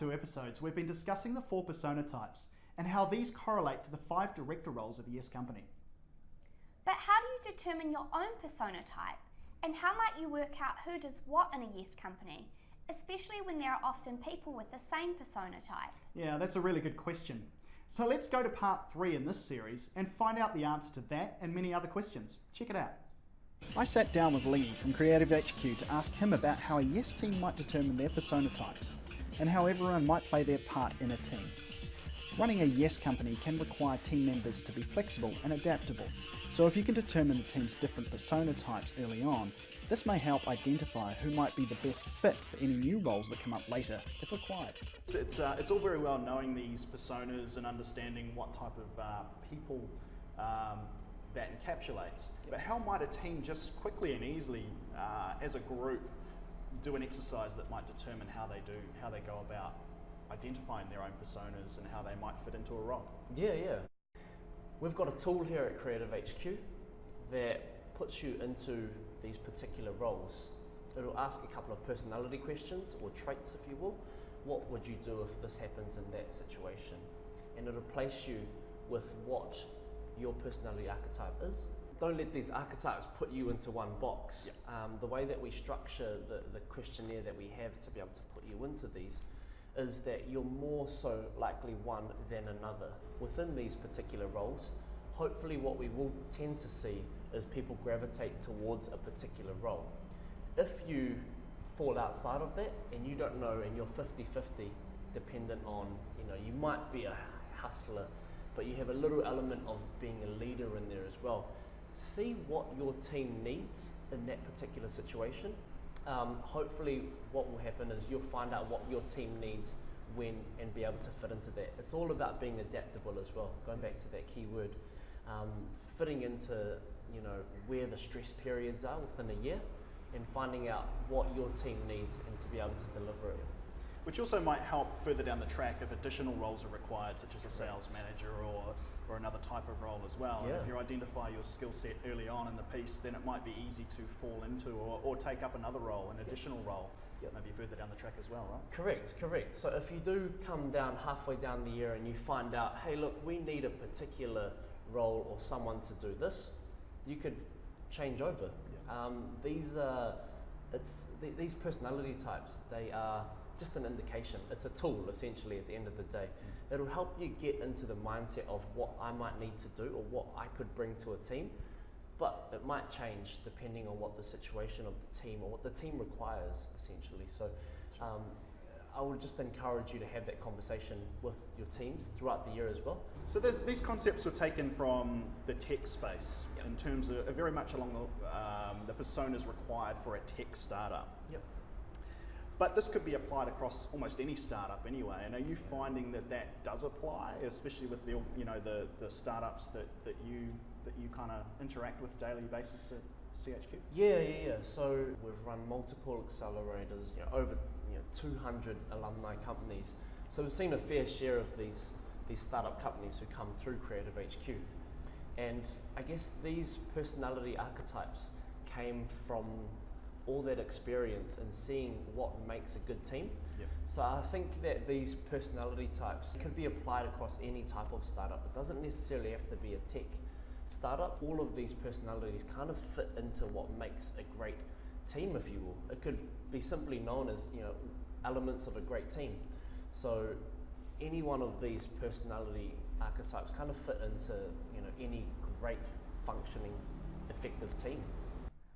two episodes, we've been discussing the 4 persona types and how these correlate to the 5 director roles of a Yes company. But how do you determine your own persona type? And how might you work out who does what in a Yes company, especially when there are often people with the same persona type? Yeah, that's a really good question. So let's go to part 3 in this series and find out the answer to that and many other questions. Check it out. I sat down with Lee from Creative HQ to ask him about how a Yes team might determine their persona types and how everyone might play their part in a team. Running a Yes company can require team members to be flexible and adaptable, so if you can determine the team's different persona types early on, this may help identify who might be the best fit for any new roles that come up later, if required. It's all very well knowing these personas and understanding what type of people that encapsulates, but how might a team just quickly and easily, as a group, do an exercise that might determine how they go about identifying their own personas and how they might fit into a role? Yeah. We've got a tool here at Creative HQ that puts you into these particular roles. It'll ask a couple of personality questions or traits, if you will. What would you do if this happens in that situation? And it'll place you with what your personality archetype is. Don't let these archetypes put you into one box. Yep. The way that we structure the questionnaire that we have to be able to put you into these is that you're more so likely one than another. Within these particular roles, hopefully what we will tend to see is people gravitate towards a particular role. If you fall outside of that and you don't know and you're 50-50 dependent on, you might be a hustler, but you have a little element of being a leader in there as well. See what your team needs in that particular situation. Hopefully what will happen is you'll find out what your team needs when and be able to fit into that. It's all about being adaptable as well, going back to that key word. Fitting into where the stress periods are within a year and finding out what your team needs and to be able to deliver it. Which also might help further down the track if additional roles are required, such as a sales manager or another type of role as well. Yeah. And if you identify your skill set early on in the piece, then it might be easy to fall into or take up another role, an additional role, maybe further down the track as well, right? Correct. So if you do come down halfway down the year and you find out, hey look, we need a particular role or someone to do this, you could change over. Yeah. These personality types, they are just an indication. It's a tool essentially at the end of the day. It'll help you get into the mindset of what I might need to do or what I could bring to a team, but it might change depending on what the situation of the team or what the team requires essentially. So I would just encourage you to have that conversation with your teams throughout the year as well. So these concepts were taken from the tech space. Yep. In terms of very much along the personas required for a tech startup. Yep. But this could be applied across almost any startup anyway. And are you finding that does apply, especially with the startups that you kind of interact with daily basis at CHQ? Yeah. So we've run multiple accelerators, over 200 alumni companies. So we've seen a fair share of these startup companies who come through Creative HQ. And I guess these personality archetypes came from all that experience and seeing what makes a good team. Yep. So I think that these personality types can be applied across any type of startup. It doesn't necessarily have to be a tech startup. All of these personalities kind of fit into what makes a great team, if you will. It could be simply known as elements of a great team. So any one of these personality archetypes kind of fit into any great functioning effective team.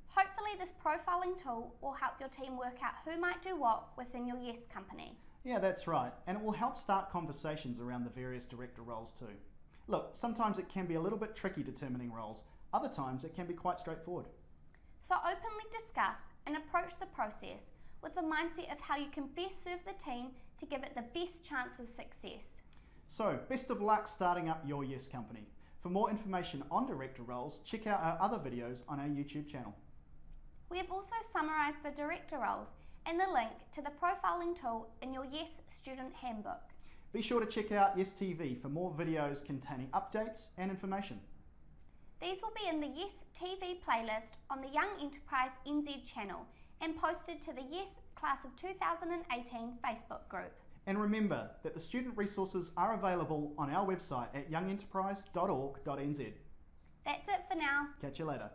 Hopefully this profiling tool will help your team work out who might do what within your Yes company. Yeah, that's right. And it will help start conversations around the various director roles too. Look, sometimes it can be a little bit tricky determining roles. Other times it can be quite straightforward. So openly discuss and approach the process with the mindset of how you can best serve the team to give it the best chance of success. So, best of luck starting up your Yes company. For more information on director roles, check out our other videos on our YouTube channel. We have also summarised the director roles and the link to the profiling tool in your Yes Student Handbook. Be sure to check out Yes TV for more videos containing updates and information. These will be in the Yes TV playlist on the Young Enterprise NZ channel and posted to the Yes Class of 2018 Facebook group. And remember that the student resources are available on our website at youngenterprise.org.nz. That's it for now. Catch you later.